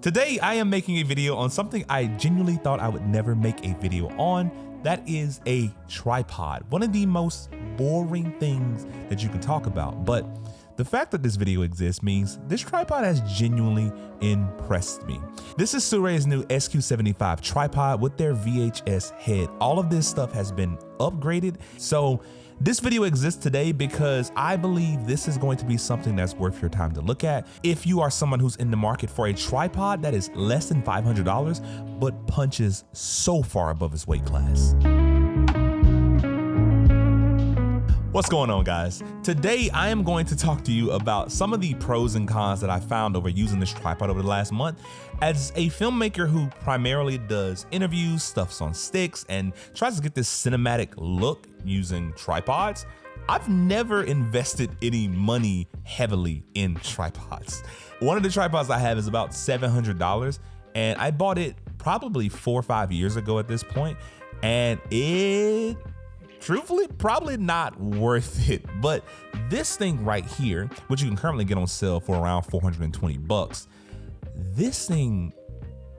Today, I am making a video on something I genuinely thought I would never make a video on. That is a tripod, one of the most boring things that you can talk about. But the fact that this video exists means this tripod has genuinely impressed me. This is Surei's new SQ75 tripod with their VHS head. All of this stuff has been upgraded. So this video exists today because I believe this is going to be something that's worth your time to look at. If you are someone who's in the market for a tripod that is less than $500, but punches so far above its weight class. What's going on, guys? Today, I am going to talk to you about some of the pros and cons that I found over using this tripod over the last month. As a filmmaker who primarily does interviews, stuffs on sticks, and tries to get this cinematic look using tripods, I've never invested any money heavily in tripods. One of the tripods I have is about $700, and I bought it probably 4 or 5 years ago at this point, and truthfully, probably not worth it. But this thing right here, which you can currently get on sale for around 420 bucks, this thing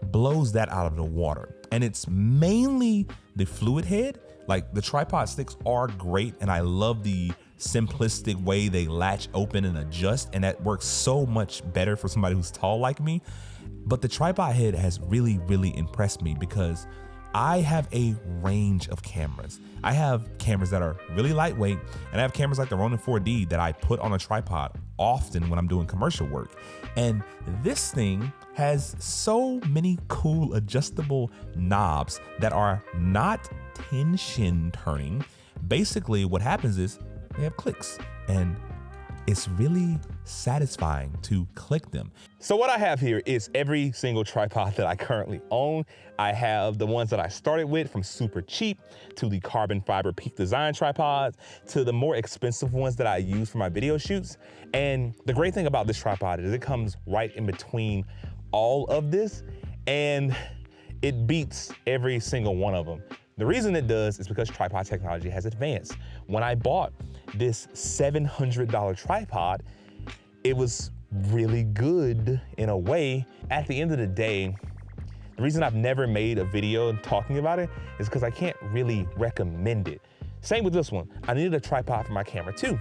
blows that out of the water. And it's mainly the fluid head. Like, the tripod sticks are great, and I love the simplistic way they latch open and adjust, and that works so much better for somebody who's tall like me. But the tripod head has really impressed me because I have a range of cameras. I have cameras that are really lightweight, and I have cameras like the Ronin 4D that I put on a tripod often when I'm doing commercial work. And this thing has so many cool adjustable knobs that are not tension turning. Basically, what happens is they have clicks, and it's really satisfying to click them. So what I have here is every single tripod that I currently own. I have the ones that I started with, from super cheap to the carbon fiber Peak Design tripods to the more expensive ones that I use for my video shoots. And the great thing about this tripod is it comes right in between all of this, and it beats every single one of them. The reason it does is because tripod technology has advanced. When I bought this $700 tripod, it was really good in a way. At the end of the day, the reason I've never made a video talking about it is because I can't really recommend it. Same with this one. I needed a tripod for my camera too.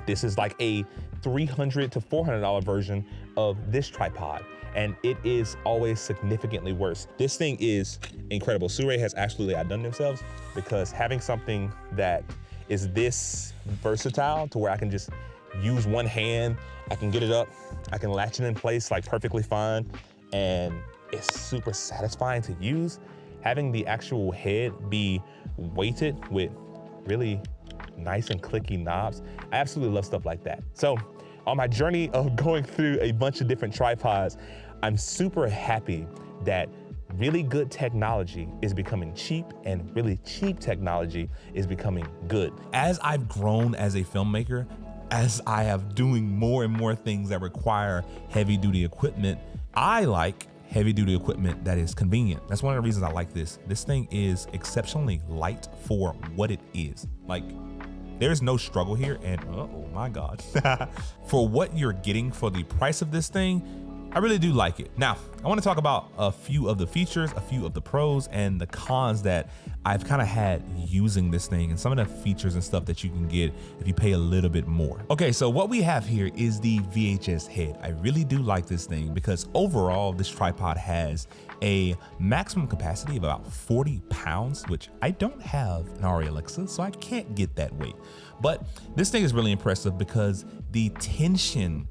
This is like a $300 to $400 version of this tripod, and it is always significantly worse. This thing is incredible. Surei has absolutely outdone themselves, because having something that is this versatile to where I can just use one hand, I can get it up, I can latch it in place like perfectly fine, and it's super satisfying to use. Having the actual head be weighted with really nice and clicky knobs, I absolutely love stuff like that. So on my journey of going through a bunch of different tripods, I'm super happy that really good technology is becoming cheap, and really cheap technology is becoming good. As I've grown as a filmmaker, as I have doing more and more things that require heavy duty equipment, I like heavy duty equipment that is convenient. That's one of the reasons I like this. This thing is exceptionally light for what it is. Like, there's no struggle here, and oh my God. For what you're getting for the price of this thing, I really do like it. Now, I want to talk about a few of the features, a few of the pros, and the cons that I've kind of had using this thing, and some of the features and stuff that you can get if you pay a little bit more. Okay, so what we have here is the VHS head. I really do like this thing because overall, this tripod has a maximum capacity of about 40 pounds, which I don't have an Arri Alexa, so I can't get that weight. But this thing is really impressive because the tension,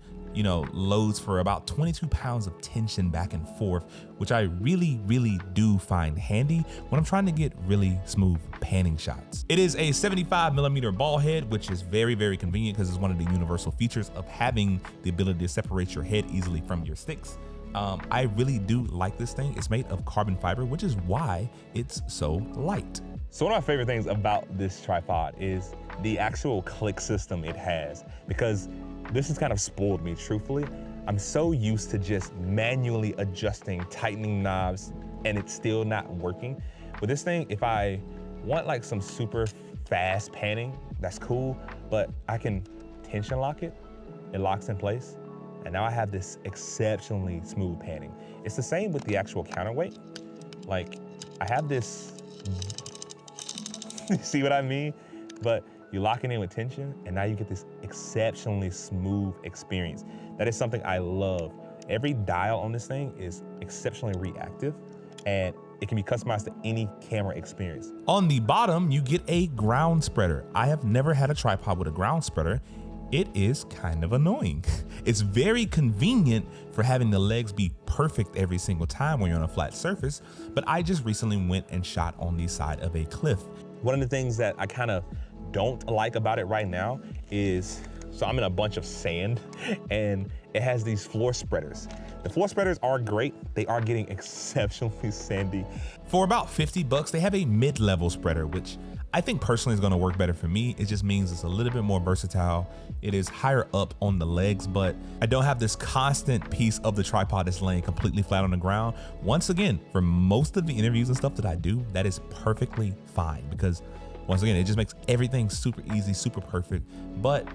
loads for about 22 pounds of tension back and forth, which I really do find handy when I'm trying to get really smooth panning shots. It is a 75mm ball head, which is very convenient because it's one of the universal features of having the ability to separate your head easily from your sticks. I really do like this thing. It's made of carbon fiber, which is why it's so light. So one of my favorite things about this tripod is the actual click system it has, because this has kind of spoiled me, truthfully. I'm so used to just manually adjusting, tightening knobs, and it's still not working. With this thing, if I want like some super fast panning, that's cool, but I can tension lock it. It locks in place, and now I have this exceptionally smooth panning. It's the same with the actual counterweight. Like, I have this, see what I mean? But you lock it in with tension, and now you get this exceptionally smooth experience. That is something I love. Every dial on this thing is exceptionally reactive, and it can be customized to any camera experience. On the bottom, you get a ground spreader. I have never had a tripod with a ground spreader. It is kind of annoying. It's very convenient for having the legs be perfect every single time when you're on a flat surface, but I just recently went and shot on the side of a cliff. One of the things that I kind of don't like about it right now is, so I'm in a bunch of sand and it has these floor spreaders. The floor spreaders are great. They are getting exceptionally sandy. For about 50 bucks, they have a mid-level spreader, which I think personally is gonna work better for me. It just means it's a little bit more versatile. It is higher up on the legs, but I don't have this constant piece of the tripod that's laying completely flat on the ground. Once again, for most of the interviews and stuff that I do, that is perfectly fine because once again, it just makes everything super easy, super perfect. But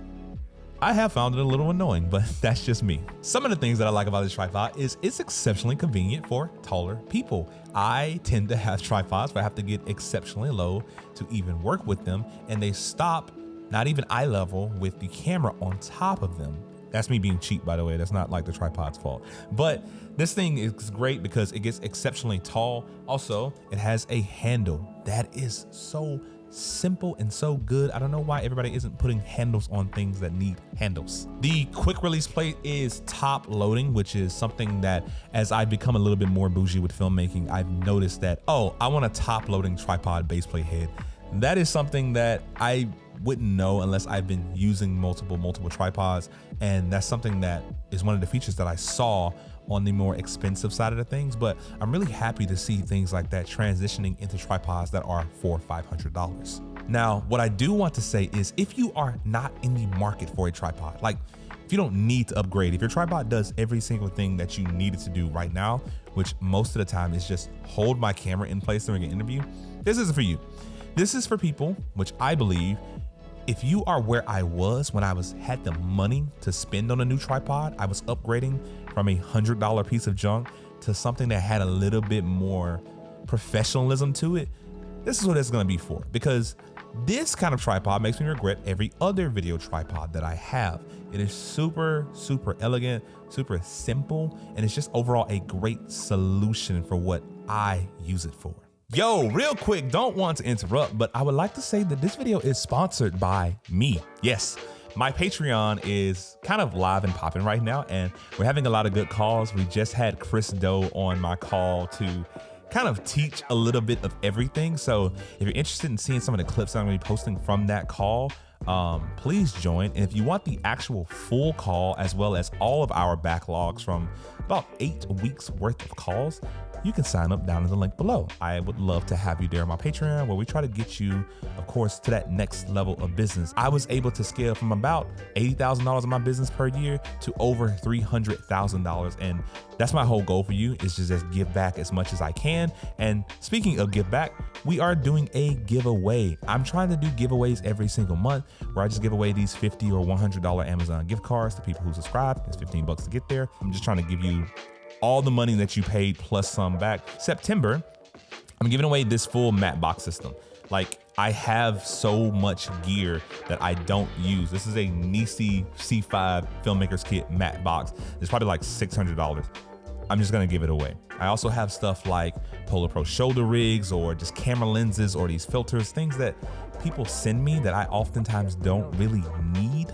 I have found it a little annoying, but that's just me. Some of the things that I like about this tripod is it's exceptionally convenient for taller people. I tend to have tripods where I have to get exceptionally low to even work with them, and they stop not even eye level with the camera on top of them. That's me being cheap, by the way. That's not like the tripod's fault. But this thing is great because it gets exceptionally tall. Also, it has a handle that is so simple and so good. I don't know why everybody isn't putting handles on things that need handles. The quick release plate is top loading, which is something that as I become a little bit more bougie with filmmaking, I've noticed that, oh, I want a top loading tripod base plate head. That is something that I wouldn't know unless I've been using multiple tripods. And that's something that is one of the features that I saw on the more expensive side of the things, but I'm really happy to see things like that transitioning into tripods that are $400 or $500. Now, what I do want to say is if you are not in the market for a tripod, like if you don't need to upgrade, if your tripod does every single thing that you need it to do right now, which most of the time is just hold my camera in place during an interview, this isn't for you. This is for people, which I believe, if you are where I was when I had the money to spend on a new tripod, I was upgrading from a $100 piece of junk to something that had a little bit more professionalism to it. This is what it's gonna be for, because this kind of tripod makes me regret every other video tripod that I have. It is super, super elegant, super simple, and it's just overall a great solution for what I use it for. Yo, real quick, don't want to interrupt, but I would like to say that this video is sponsored by me. Yes, my Patreon is kind of live and popping right now, and we're having a lot of good calls. We just had Chris Doe on my call to kind of teach a little bit of everything. So if you're interested in seeing some of the clips I'm gonna be posting from that call, please join. And if you want the actual full call, as well as all of our backlogs from about 8 weeks worth of calls, you can sign up down in the link below. I would love to have you there on my Patreon, where we try to get you, of course, to that next level of business. I was able to scale from about $80,000 in my business per year to over $300,000. And that's my whole goal for you, is to just give back as much as I can. And speaking of give back, we are doing a giveaway. I'm trying to do giveaways every single month, where I just give away these $50 or $100 Amazon gift cards to people who subscribe. It's 15 bucks to get there. I'm just trying to give you all the money that you paid plus some back. September, I'm giving away this full matte box system. Like, I have so much gear that I don't use. This is a Nisi C5 Filmmakers Kit matte box. It's probably like $600. I'm just gonna give it away. I also have stuff like Polar Pro shoulder rigs, or just camera lenses, or these filters, things that people send me that I oftentimes don't really need.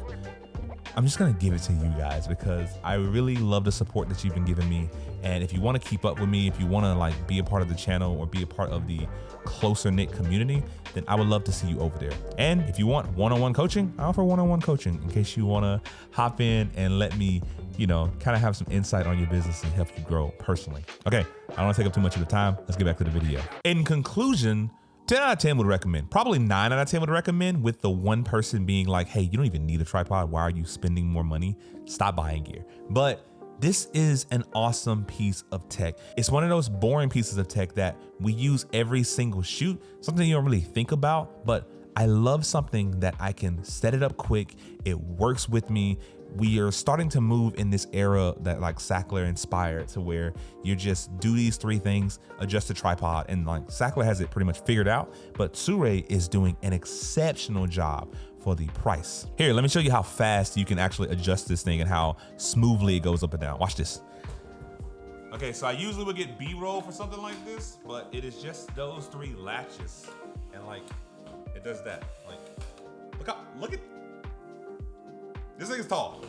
I'm just gonna give it to you guys because I really love the support that you've been giving me. And if you wanna keep up with me, if you wanna like be a part of the channel or be a part of the closer knit community, then I would love to see you over there. And if you want one-on-one coaching, I offer one-on-one coaching in case you wanna hop in and let me, kind of have some insight on your business and help you grow personally. Okay, I don't wanna take up too much of the time. Let's get back to the video. In conclusion, 10 out of 10 would recommend. Probably 9 out of 10 would recommend, with the one person being like, hey, you don't even need a tripod. Why are you spending more money? Stop buying gear. But this is an awesome piece of tech. It's one of those boring pieces of tech that we use every single shoot, something you don't really think about, but I love something that I can set it up quick. It works with me. we are starting to move in this era that like Sachtler inspired, to where you just do these 3 things, adjust the tripod, and like Sachtler has it pretty much figured out, but Sirui is doing an exceptional job for the price. Here, let me show you how fast you can actually adjust this thing and how smoothly it goes up and down. Watch this. Okay, so I usually would get B-roll for something like this, but it is just those 3 latches, and like it does that. Like, look at this thing is tall.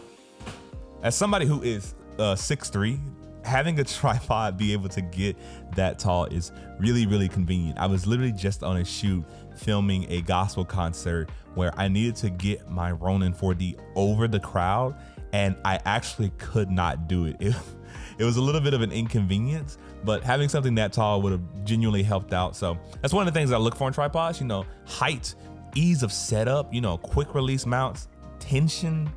As somebody who is 6'3", having a tripod be able to get that tall is really, really convenient. I was literally just on a shoot filming a gospel concert where I needed to get my Ronin 4D over the crowd, and I actually could not do it. It was a little bit of an inconvenience, but having something that tall would have genuinely helped out. So that's one of the things I look for in tripods, you know, height, ease of setup, you know, quick release mounts. Tension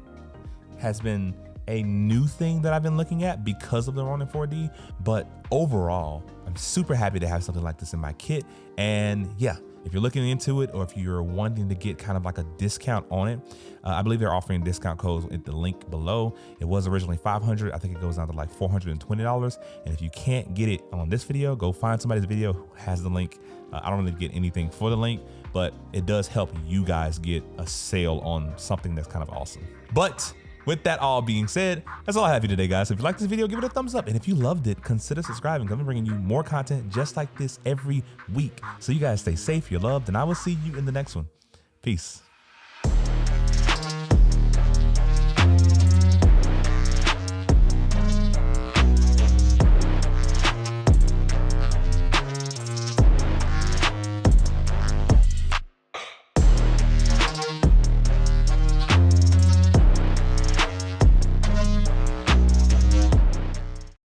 has been a new thing that I've been looking at because of the Ronin 4D, but overall, I'm super happy to have something like this in my kit. And yeah, if you're looking into it, or if you're wanting to get kind of like a discount on it, I believe they're offering discount codes at the link below. It was originally $500. I think it goes down to like $420. And if you can't get it on this video, go find somebody's video who has the link. I don't really get anything for the link, but it does help you guys get a sale on something that's kind of awesome. But with that all being said, that's all I have for you today, guys. If you like this video, give it a thumbs up. And if you loved it, consider subscribing, because I'm bringing you more content just like this every week. So you guys stay safe, you're loved, and I will see you in the next one. Peace.